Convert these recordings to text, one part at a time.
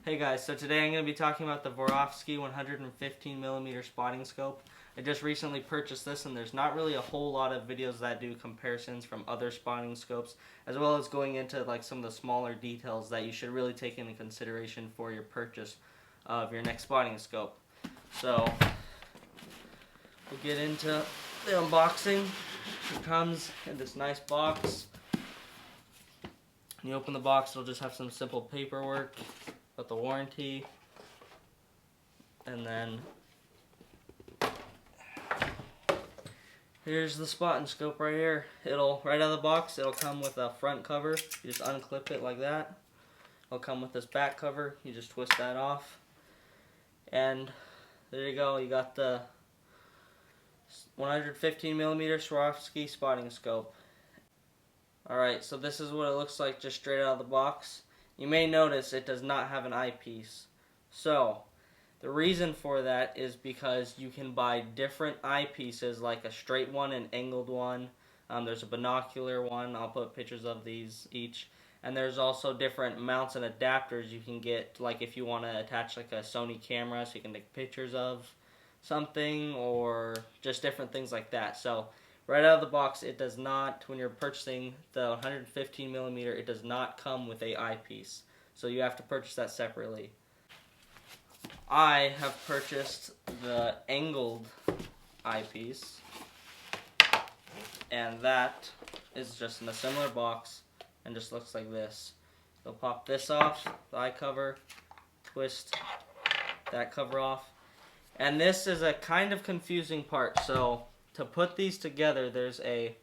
Hey guys, so today I'm going to be talking about the Swarovski 115mm spotting scope. I just recently purchased this and there's not really a whole lot of videos that do comparisons from other spotting scopes, as well as going into like some of the smaller details that you should really take into consideration for your purchase of your next spotting scope. So we'll get into the unboxing. It comes in this nice box. When you open the box, it'll just have some simple paperwork about the warranty, and then here's the spotting scope right here. Right out of the box, it'll come with a front cover. You just unclip it like that. It'll come with this back cover. You just twist that off, and there you go. You got the 115mm Swarovski spotting scope. Alright, so this is what it looks like just straight out of the box. You may notice it does not have an eyepiece. So, the reason for that is because you can buy different eyepieces, like a straight one, an angled one. There's a binocular one. I'll put pictures of these each. And there's also different mounts and adapters you can get, like if you want to attach like a Sony camera so you can take pictures of something, or just different things like that. So, right out of the box, it does not, when you're purchasing the 115mm, it does not come with a eyepiece. So you have to purchase that separately. I have purchased the angled eyepiece, and that is just in a similar box and just looks like this. You'll pop this off, the eye cover, twist that cover off. And this is a kind of confusing part, so to put these together, there's a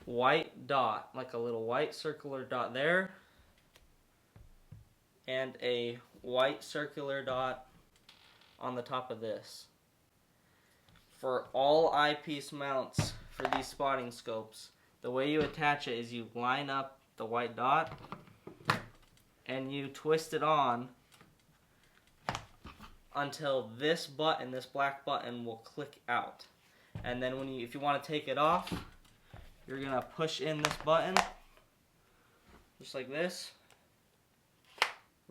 white dot, like a little white circular dot there, and a white circular dot on the top of this. For all eyepiece mounts for these spotting scopes, the way you attach it is you line up the white dot and you twist it on until this button, this black button, will click out. And then if you want to take it off, you're going to push in this button, just like this,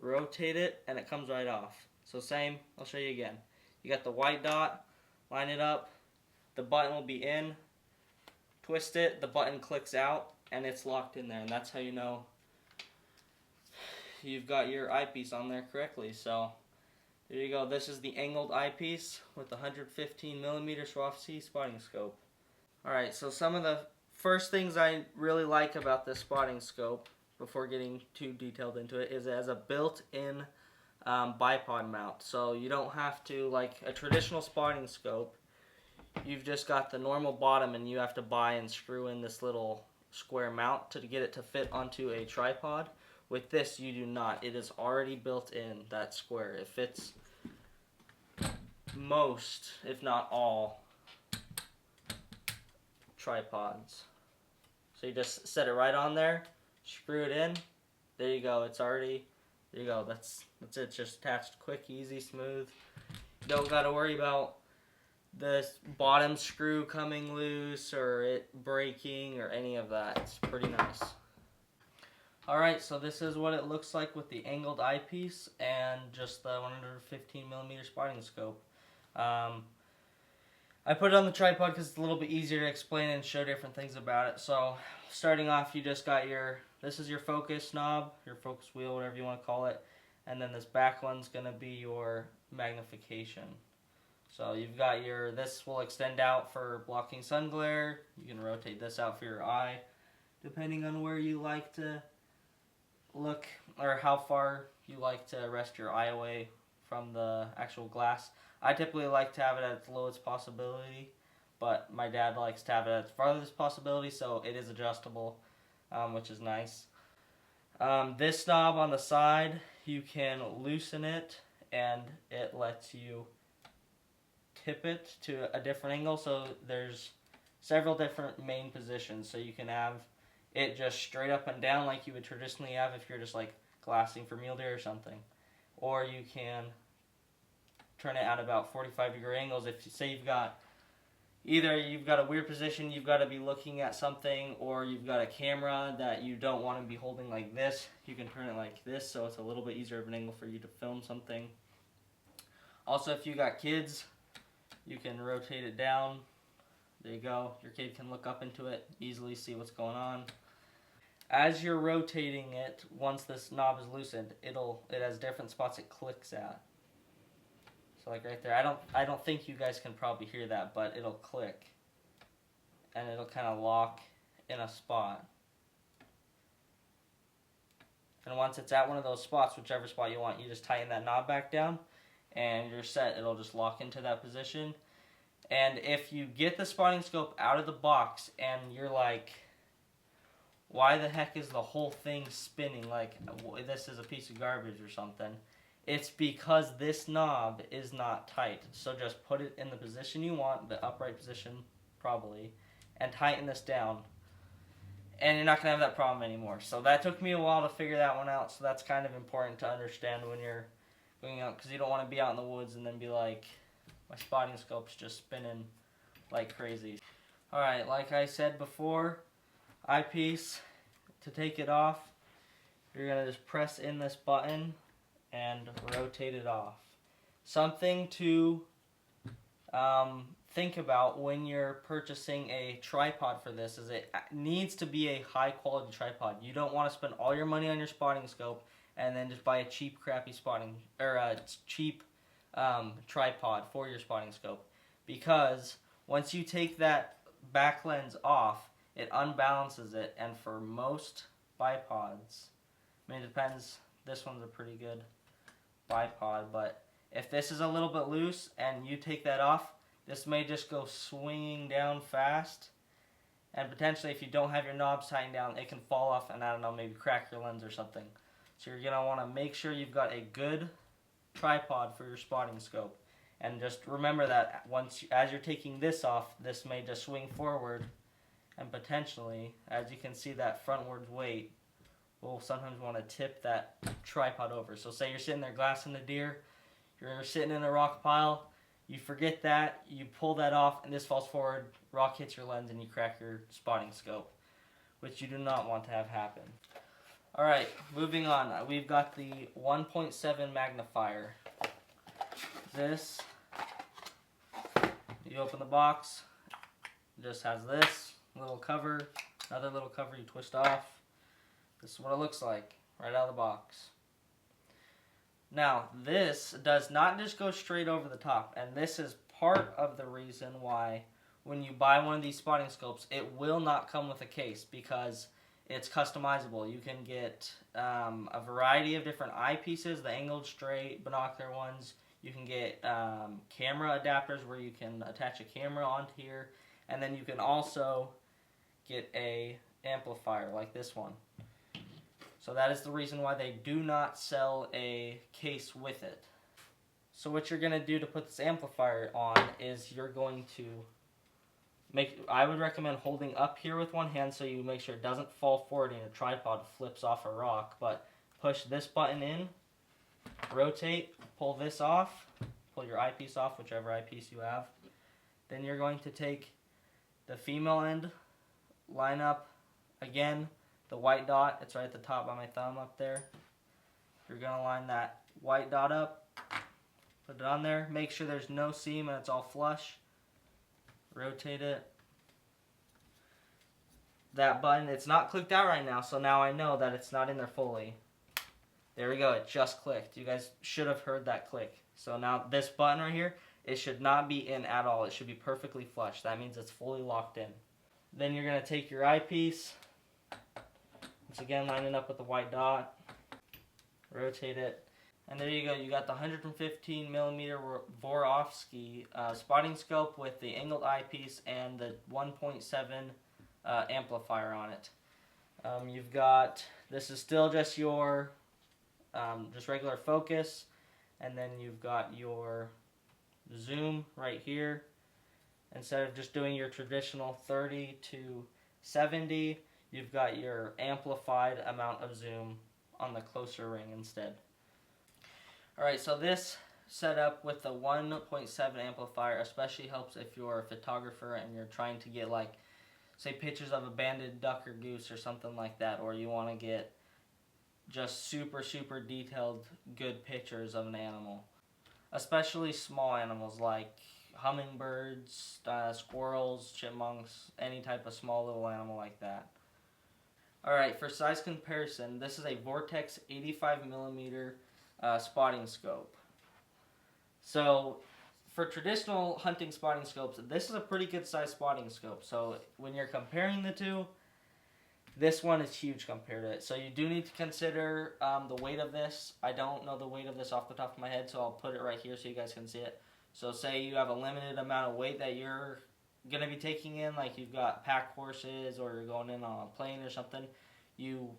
rotate it, and it comes right off. So same, I'll show you again. You got the white dot, line it up, the button will be in, twist it, the button clicks out, and it's locked in there. And that's how you know you've got your eyepiece on there correctly. So there you go. This is the angled eyepiece with the 115mm Swarovski spotting scope. Alright, so some of the first things I really like about this spotting scope, before getting too detailed into it, is it has a built-in bipod mount. So you don't have to, like a traditional spotting scope, you've just got the normal bottom and you have to buy and screw in this little square mount to get it to fit onto a tripod. With this, you do not. It is already built in, that square. It fits most, if not all, tripods. So you just set it right on there, screw it in, there you go. It's already, there you go. That's it. It's just attached quick, easy, smooth. You don't got to worry about the bottom screw coming loose or it breaking or any of that. It's pretty nice. Alright, so this is what it looks like with the angled eyepiece and just the 115mm spotting scope. I put it on the tripod because it's a little bit easier to explain and show different things about it. So, starting off, you just got this is your focus knob, your focus wheel, whatever you want to call it. And then this back one's going to be your magnification. So you've got this will extend out for blocking sun glare. You can rotate this out for your eye, depending on where you like to look, or how far you like to rest your eye away from the actual glass. I typically like to have it at its lowest possibility, but my dad likes to have it at its farthest possibility, so it is adjustable, which is nice. This knob on the side, you can loosen it, and it lets you tip it to a different angle, so there's several different main positions, so you can have it just straight up and down like you would traditionally have if you're just like glassing for mule deer or something. Or you can turn it at about 45-degree angles. If you say you've got either you've got a weird position, you've got to be looking at something, or you've got a camera that you don't want to be holding like this. You can turn it like this so it's a little bit easier of an angle for you to film something. Also, if you got kids, you can rotate it down. There you go. Your kid can look up into it, easily see what's going on. As you're rotating it, once this knob is loosened, it has different spots it clicks at. So like right there, I don't think you guys can probably hear that, but it'll click. And it'll kind of lock in a spot. And once it's at one of those spots, whichever spot you want, you just tighten that knob back down and you're set. It'll just lock into that position. And if you get the spotting scope out of the box and you're like, why the heck is the whole thing spinning like this is a piece of garbage or something? It's because this knob is not tight. So just put it in the position you want, the upright position probably, and tighten this down. And you're not going to have that problem anymore. So that took me a while to figure that one out. So that's kind of important to understand when you're going out, because you don't want to be out in the woods and then be like, my spotting scope's just spinning like crazy. Alright, like I said before, eyepiece, to take it off, you're going to just press in this button and rotate it off. Something to think about when you're purchasing a tripod for this is it needs to be a high quality tripod. You don't want to spend all your money on your spotting scope and then just buy a cheap crappy cheap tripod for your spotting scope, because once you take that back lens off, it unbalances it. And for most bipods, I mean, it depends, this one's a pretty good bipod, but if this is a little bit loose and you take that off, this may just go swinging down fast, and potentially if you don't have your knobs tightened down, it can fall off and, I don't know, maybe crack your lens or something. So you're going to want to make sure you've got a good tripod for your spotting scope. And just remember that as you're taking this off, this may just swing forward, and potentially, as you can see, that frontwards weight will sometimes want to tip that tripod over. So say you're sitting there glassing the deer, you're sitting in a rock pile, you forget that, you pull that off, and this falls forward, rock hits your lens, and you crack your spotting scope, which you do not want to have happen. Alright, moving on. We've got the 1.7 magnifier. This, you open the box, it just has this little cover, another little cover you twist off. This is what it looks like right out of the box. Now, this does not just go straight over the top, and this is part of the reason why when you buy one of these spotting scopes, it will not come with a case, because it's customizable. You can get a variety of different eyepieces, the angled straight, binocular ones. You can get camera adapters where you can attach a camera onto here, and then you can also get a amplifier like this one. So that is the reason why they do not sell a case with it. So what you're going to do to put this amplifier on is you're going to I would recommend holding up here with one hand so you make sure it doesn't fall forward and your tripod flips off a rock, but push this button in, rotate, pull this off, pull your eyepiece off, whichever eyepiece you have. Then you're going to take the female end, line up again the white dot, it's right at the top by my thumb up there. You're going to line that white dot up, put it on there, make sure there's no seam and it's all flush. Rotate it. That button, it's not clicked out right now, so now I know that it's not in there fully. There we go, it just clicked. You guys should have heard that click. So now this button right here, it should not be in at all. It should be perfectly flush. That means it's fully locked in. Then you're going to take your eyepiece, once again line it up with the white dot, rotate it, and there you go. You got the 115mm Swarovski spotting scope with the angled eyepiece and the 1.7 amplifier on it. You've got, this is still just your just regular focus, and then you've got your zoom right here. Instead of just doing your traditional 30 to 70, you've got your amplified amount of zoom on the closer ring instead. Alright, so this set up with a 1.7 amplifier especially helps if you're a photographer and you're trying to get, like, say, pictures of a banded duck or goose or something like that, or you want to get just super, super detailed, good pictures of an animal. Especially small animals like hummingbirds, squirrels, chipmunks, any type of small little animal like that. Alright, for size comparison, this is a Vortex 85mm spotting scope. So, for traditional hunting spotting scopes, this is a pretty good size spotting scope. So, when you're comparing the two, this one is huge compared to it. So, you do need to consider the weight of this. I don't know the weight of this off the top of my head, so I'll put it right here so you guys can see it. So, say you have a limited amount of weight that you're going to be taking in, like you've got pack horses or you're going in on a plane or something,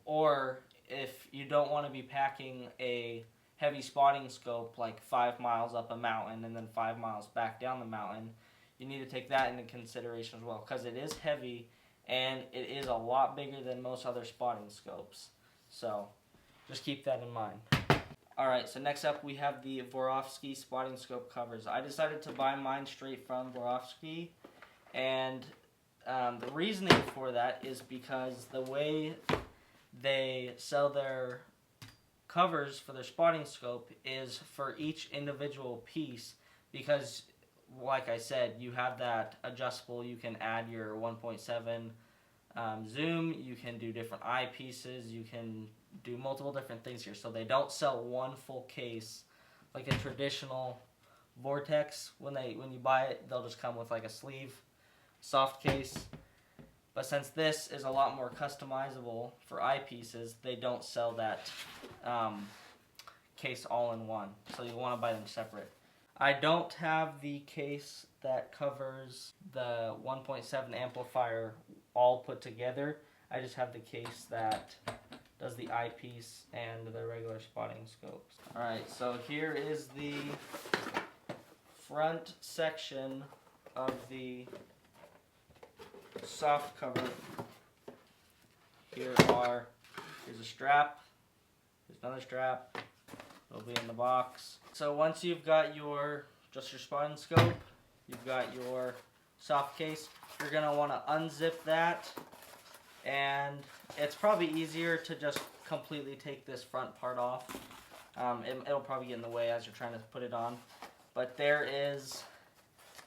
or if you don't want to be packing a heavy spotting scope like 5 miles up a mountain and then 5 miles back down the mountain, you need to take that into consideration as well, because it is heavy and it is a lot bigger than most other spotting scopes. So just keep that in mind. Alright, so next up we have the Swarovski spotting scope covers. I decided to buy mine straight from Swarovski, and the reasoning for that is because the way they sell their covers for their spotting scope is for each individual piece, because, like I said, you have that adjustable. You can add your 1.7 zoom, you can do different eyepieces, you can do multiple different things here. So they don't sell one full case like a traditional Vortex. When you buy it, they'll just come with like a sleeve, soft case. But since this is a lot more customizable for eyepieces, they don't sell that case all in one. So you want to buy them separate. I don't have the case that covers the 1.7 amplifier all put together. I just have the case that does the eyepiece and the regular spotting scopes. Alright, so here is the front section of the soft cover. Here's a strap, here's another strap, it'll be in the box. So once you've got your spotting scope, you've got your soft case, you're going to want to unzip that, and it's probably easier to just completely take this front part off. It'll probably get in the way as you're trying to put it on, but there is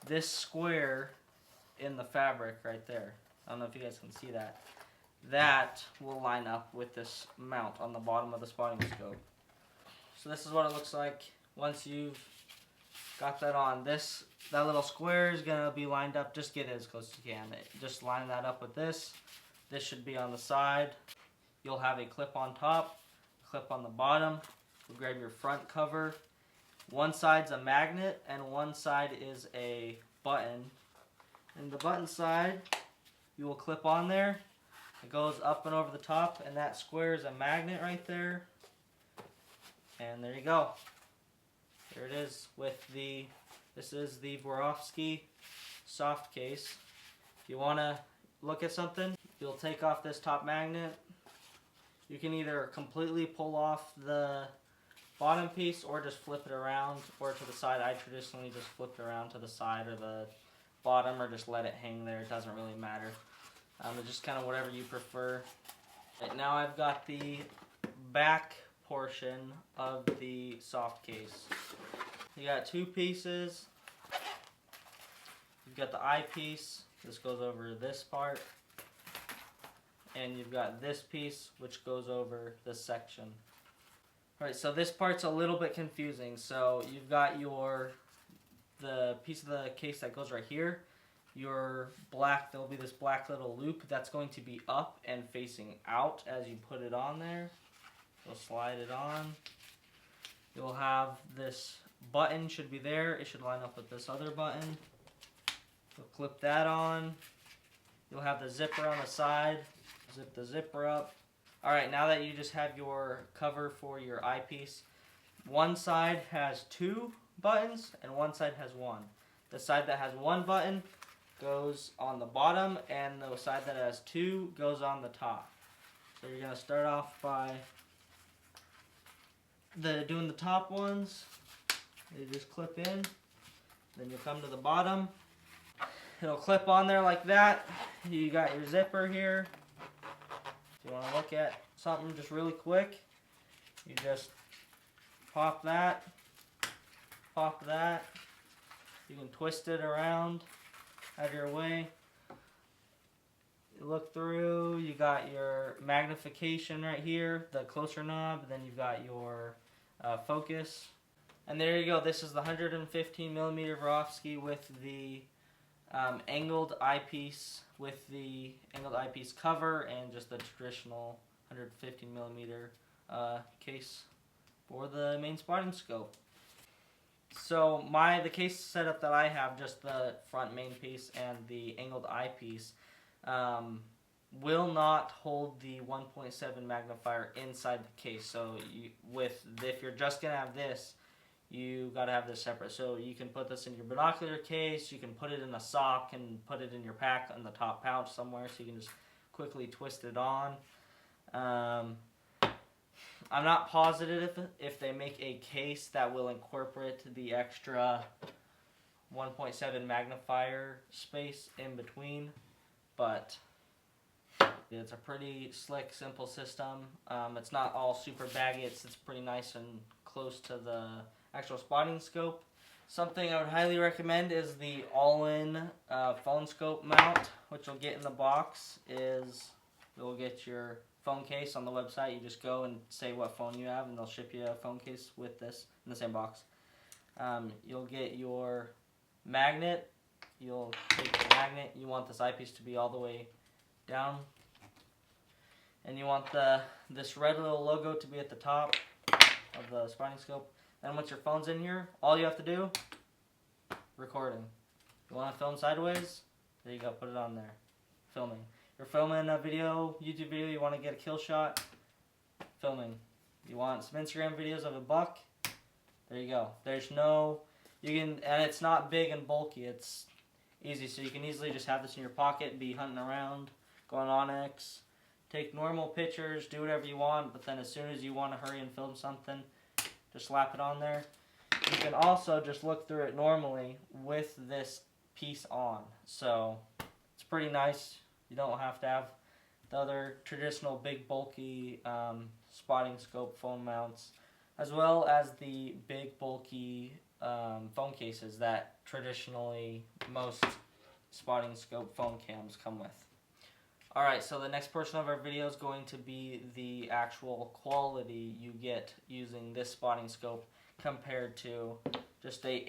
this square in the fabric right there. I don't know if you guys can see that. That will line up with this mount on the bottom of the spotting scope. So this is what it looks like once you've got that on. That little square is going to be lined up. Just get it as close as you can. Just line that up with this. This should be on the side. You'll have a clip on top, clip on the bottom. You'll grab your front cover. One side's a magnet and one side is a button. And the button side, you will clip on there. It goes up and over the top, and that square is a magnet right there. And there you go. There it is with this is the Swarovski soft case. If you want to look at something, you'll take off this top magnet. You can either completely pull off the bottom piece or just flip it around or to the side. I traditionally just flip it around to the side or the bottom, or just let it hang there. It doesn't really matter. It's just kind of whatever you prefer. Right, now I've got the back portion of the soft case. You got two pieces. You've got the eyepiece. This goes over this part. And you've got this piece which goes over this section. Alright, so this part's a little bit confusing. So you've got the piece of the case that goes right here. There'll be this black little loop that's going to be up and facing out as you put it on there. You'll slide it on. You'll have this button should be there. It should line up with this other button. You'll clip that on. You'll have the zipper on the side. Zip the zipper up. Alright, now that you just have your cover for your eyepiece, one side has two buttons and one side has one. The side that has one button goes on the bottom, and the side that has two goes on the top. So you're going to start off by doing the top ones. They just clip in. Then you come to the bottom. It'll clip on there like that. You got your zipper here. If you want to look at something just really quick, you just pop that, pop that. You can twist it around out of your way. You look through, you got your magnification right here, the closer knob, then you've got your focus. And there you go, this is the 115mm Swarovski with the angled eyepiece, with the angled eyepiece cover and just the traditional 115mm case for the main spotting scope. So the case setup that I have, just the front main piece and the angled eyepiece, will not hold the 1.7 magnifier inside the case. So if you're just gonna have this, you gotta have this separate. So you can put this in your binocular case, you can put it in a sock and put it in your pack in the top pouch somewhere, so you can just quickly twist it on. I'm not positive if they make a case that will incorporate the extra 1.7 magnifier space in between, but it's a pretty slick, simple system. It's not all super baggy. It's pretty nice and close to the actual spotting scope. Something I would highly recommend is the all-in phone scope mount, which you'll get in the box. You'll get your phone case on the website. You just go and say what phone you have, and they'll ship you a phone case with this in the same box. You'll get your magnet. You'll take the magnet. You want this eyepiece to be all the way down, and you want this red little logo to be at the top of the spotting scope. Then once your phone's in here, all you have to do, recording. You want to film sideways? There you go, put it on there. Filming. You're filming a video, YouTube video, you want to get a kill shot? Filming. You want some Instagram videos of a buck? There you go. And it's not big and bulky, it's easy, so you can easily just have this in your pocket, be hunting around, go on Onyx, take normal pictures, do whatever you want, but then as soon as you want to hurry and film something, just slap it on there. You can also just look through it normally with this piece on, so it's pretty nice. You don't have to have the other traditional big bulky spotting scope phone mounts, as well as the big bulky phone cases that traditionally most spotting scope phone cams come with. Alright, so the next portion of our video is going to be the actual quality you get using this spotting scope compared to just a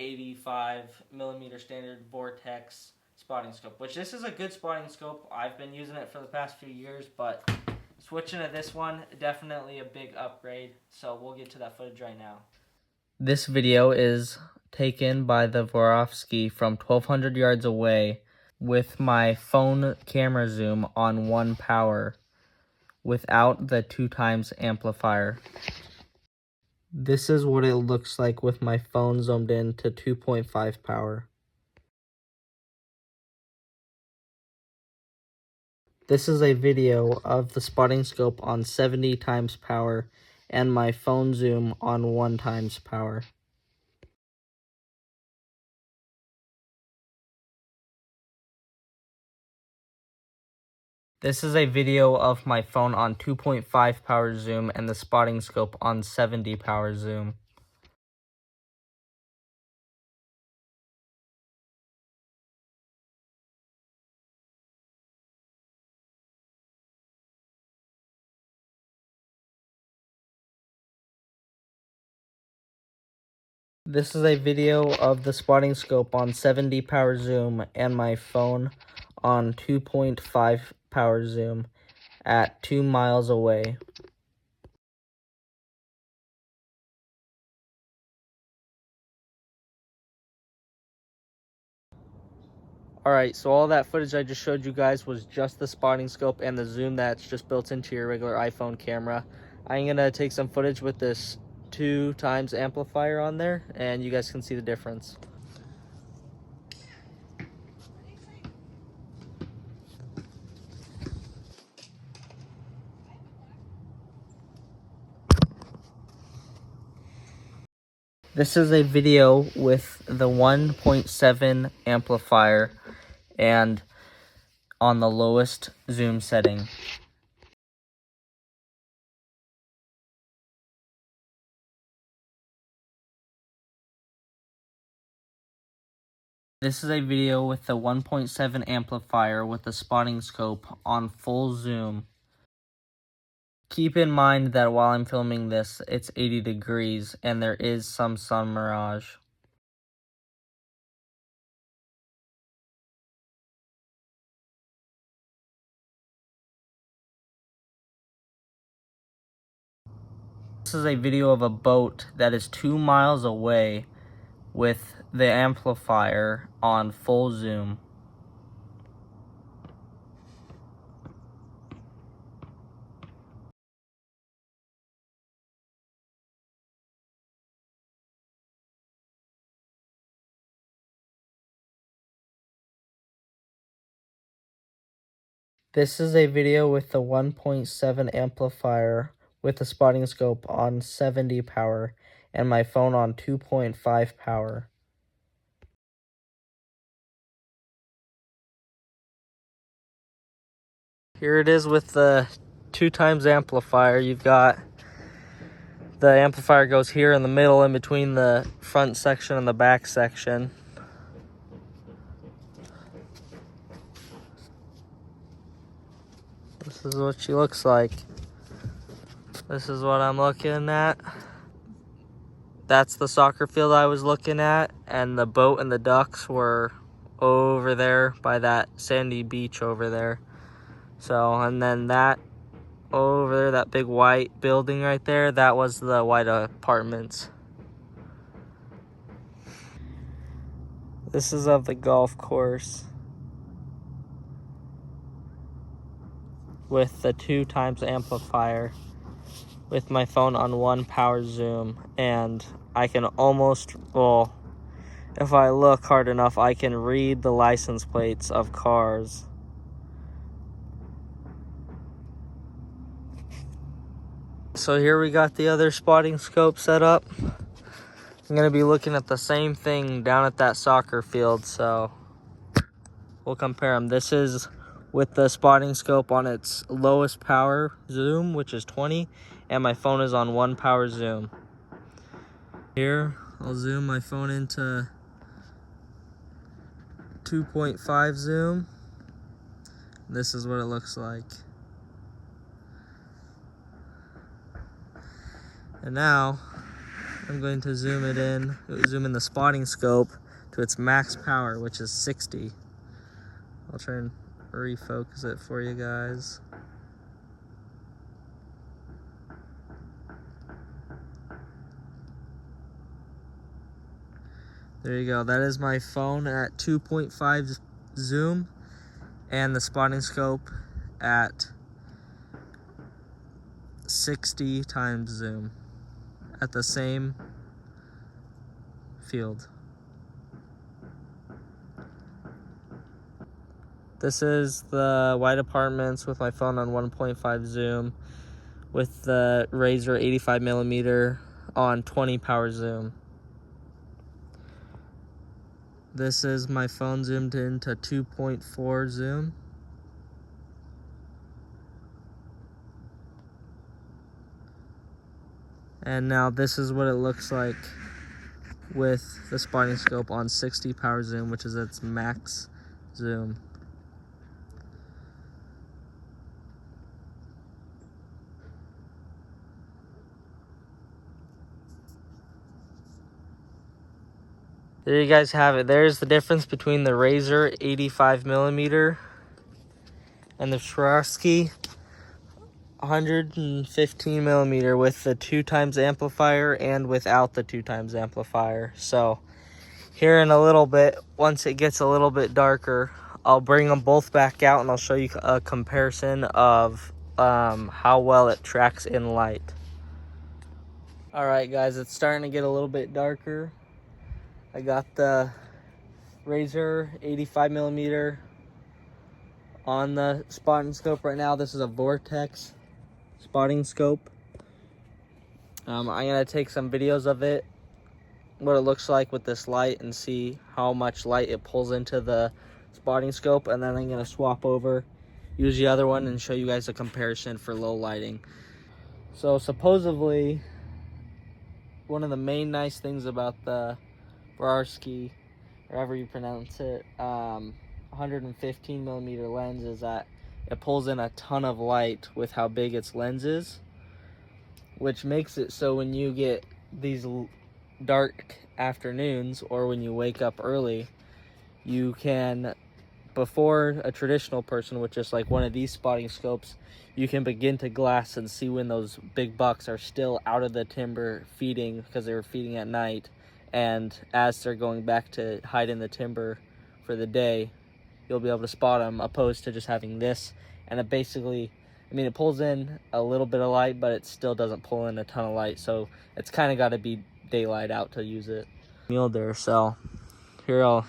85mm standard Vortex spotting scope, which this is a good spotting scope. I've been using it for the past few years, but switching to this one, definitely a big upgrade, so we'll get to that footage right now. This video is taken by the Swarovski from 1,200 yards away with my phone camera zoom on 1 power without the 2x amplifier. This is what it looks like with my phone zoomed in to 2.5 power. This is a video of the spotting scope on 70x power and my phone zoom on 1x power. This is a video of my phone on 2.5 power zoom and the spotting scope on 70 power zoom. This is a video of the spotting scope on 70 power zoom and my phone on 2.5 power zoom at 2 miles away. Alright, so all that footage I just showed you guys was just the spotting scope and the zoom that's just built into your regular iPhone camera. I'm going to take some footage with this 2x amplifier on there, and you guys can see the difference. This is a video with the 1.7 amplifier and on the lowest zoom setting. This is a video with the 1.7 amplifier with the spotting scope on full zoom. Keep in mind that while I'm filming this, it's 80 degrees and there is some sun mirage. This is a video of a boat that is 2 miles away with the amplifier on full zoom. This is a video with the 1.7 amplifier with the spotting scope on 70 power and my phone on 2.5 power. Here it is with the 2x amplifier. You've got the amplifier goes here in the middle in between the front section and the back section. This is what she looks like. This is what I'm looking at. That's the soccer field I was looking at, and the boat and the ducks were over there by that sandy beach over there. So, and then that over there, that big white building right there, that was the white apartments. This is of the golf course with the 2x amplifier with my phone on 1 power zoom, and I can almost, well, if I look hard enough, I can read the license plates of cars. So here we got the other spotting scope set up. I'm gonna be looking at the same thing down at that soccer field, so we'll compare them. This is with the spotting scope on its lowest power zoom, which is 20, and my phone is on 1 power zoom. Here, I'll zoom my phone into 2.5 zoom. This is what it looks like. And now, I'm going to zoom in the spotting scope to its max power, which is 60. I'll try and refocus it for you guys. There you go. That is my phone at 2.5 zoom and the spotting scope at 60 times zoom at the same field. This is the white apartments with my phone on 1.5 zoom with the Razor 85mm on 20 power zoom. This is my phone zoomed into 2.4 zoom. And now this is what it looks like with the spotting scope on 60 power zoom, which is its max zoom. There you guys have it. There's the difference between the Razor 85mm and the Swarovski 115mm with the 2x amplifier and without the 2x amplifier. So here in a little bit, once it gets a little bit darker, I'll bring them both back out and I'll show you a comparison of how well it tracks in light. All right, guys, it's starting to get a little bit darker. I got the Razor 85mm on the spotting scope right now. This is a Vortex spotting scope. I'm gonna take some videos of it what it looks like with this light and see how much light it pulls into the spotting scope, and then I'm going to swap over, use the other one, and show you guys a comparison for low lighting. So supposedly, one of the main nice things about the Swarovski, however you pronounce it, 115mm lens is that it pulls in a ton of light with how big its lens is, which makes it so when you get these dark afternoons or when you wake up early, you can, before a traditional person with just like one of these spotting scopes, you can begin to glass and see when those big bucks are still out of the timber feeding because they were feeding at night, and as they're going back to hide in the timber for the day, you'll be able to spot them, opposed to just having this. And it basically, I mean, it pulls in a little bit of light, but it still doesn't pull in a ton of light, so it's kind of got to be daylight out to use it. Mule there, so here I'll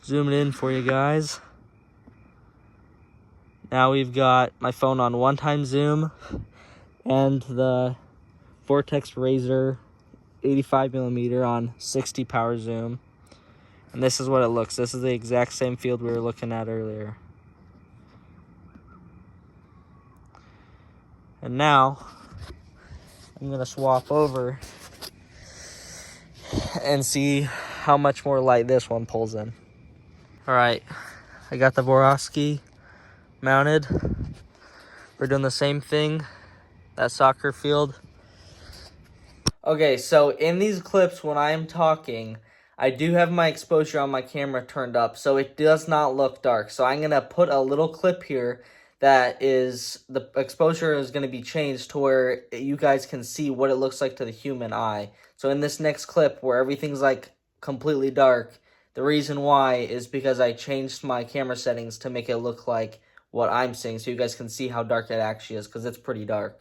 zoom it in for you guys. Now we've got my phone on 1x zoom and the Vortex Razor 85mm on 60 power zoom. And this is what it looks. This is the exact same field we were looking at earlier. And now I'm gonna swap over and see how much more light this one pulls in. All right, I got the Swarovski mounted. We're doing the same thing, that soccer field. Okay, so in these clips when I am talking, I do have my exposure on my camera turned up, so it does not look dark. So I'm gonna put a little clip here that is, the exposure is gonna be changed to where you guys can see what it looks like to the human eye. So in this next clip where everything's like completely dark, the reason why is because I changed my camera settings to make it look like what I'm seeing, so you guys can see how dark it actually is, because it's pretty dark.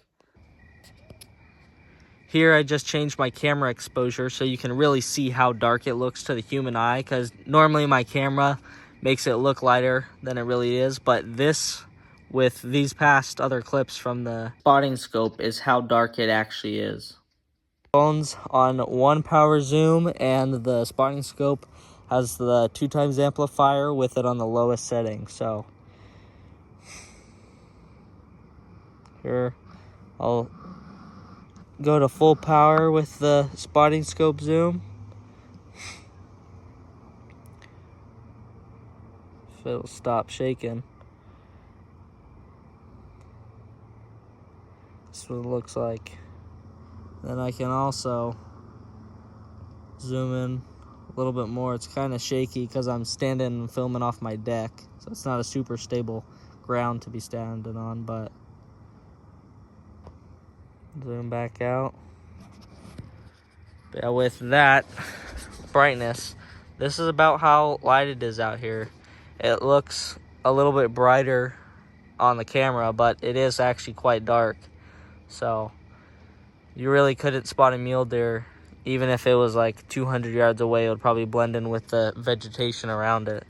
Here I just changed my camera exposure so you can really see how dark it looks to the human eye, because normally my camera makes it look lighter than it really is, but this, with these past other clips from the spotting scope, is how dark it actually is. Phone's on 1 power zoom, and the spotting scope has the 2x amplifier with it on the lowest setting. So here I'll go to full power with the spotting scope zoom. If it'll stop shaking. That's what it looks like. Then I can also zoom in a little bit more. It's kind of shaky because I'm standing and filming off my deck, so it's not a super stable ground to be standing on, but zoom back out. But yeah, with that brightness, this is about how light it is out here. It looks a little bit brighter on the camera, but it is actually quite dark. So you really couldn't spot a mule deer. Even if it was like 200 yards away, it would probably blend in with the vegetation around it.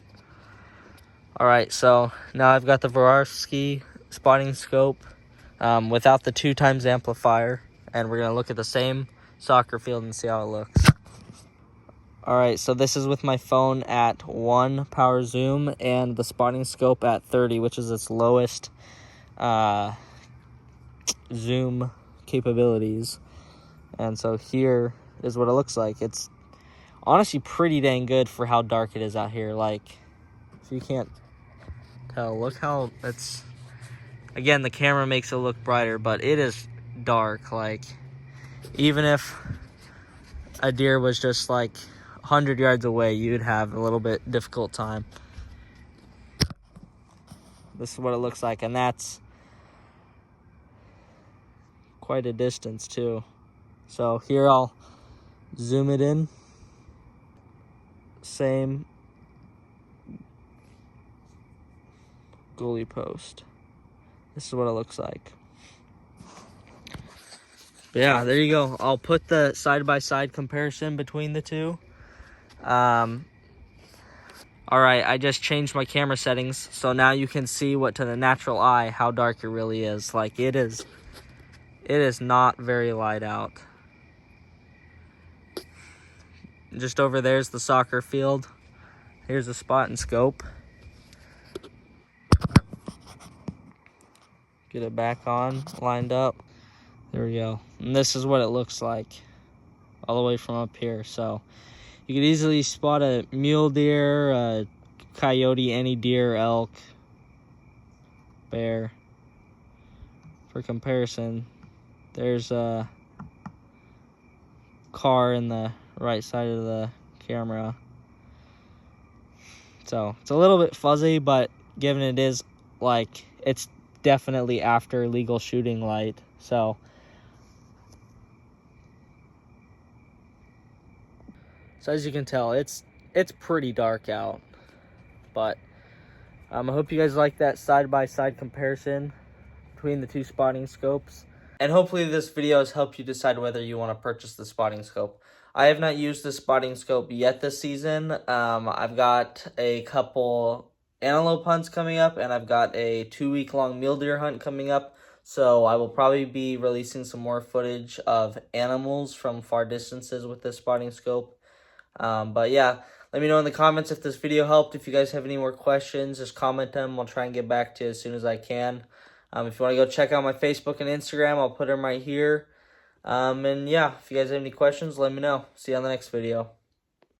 All right, so now I've got the Swarovski spotting scope without the 2x amplifier, and we're gonna look at the same soccer field and see how it looks. All right, so this is with my phone at 1 power zoom and the spotting scope at 30, which is its lowest zoom capabilities. And so here is what it looks like. It's honestly pretty dang good for how dark it is out here. Like, if you can't tell, look how it's, again, the camera makes it look brighter, but it is dark. Like, even if a deer was just like 100 yards away, you'd have a little bit difficult time. This is what it looks like, and that's quite a distance too. So here I'll zoom it in. Same goalie post. This is what it looks like. But yeah, there you go. I'll put the side-by-side comparison between the two. All right, I just changed my camera settings, so now you can see what to the natural eye, how dark it really is. Like, it is not very light out. just over there's the soccer field. Here's the spot and scope. Get it back on, lined up. There we go. And this is what it looks like all the way from up here. So you could easily spot a mule deer, a coyote, any deer, elk, bear. For comparison, there's a car in the right side of the camera. So it's a little bit fuzzy, but given it is like, it's definitely after legal shooting light. So as you can tell, it's pretty dark out. But I hope you guys like that side-by-side comparison between the two spotting scopes. And hopefully this video has helped you decide whether you want to purchase the spotting scope. I have not used the spotting scope yet this season. I've got a couple antelope hunts coming up, and I've got a 2-week-long mule deer hunt coming up. So I will probably be releasing some more footage of animals from far distances with this spotting scope. But yeah, let me know in the comments if this video helped. If you guys have any more questions, just comment them. I'll try and get back to you as soon as I can. If you want to go check out my Facebook and Instagram, I'll put them right here. And yeah, if you guys have any questions, let me know. See you on the next video.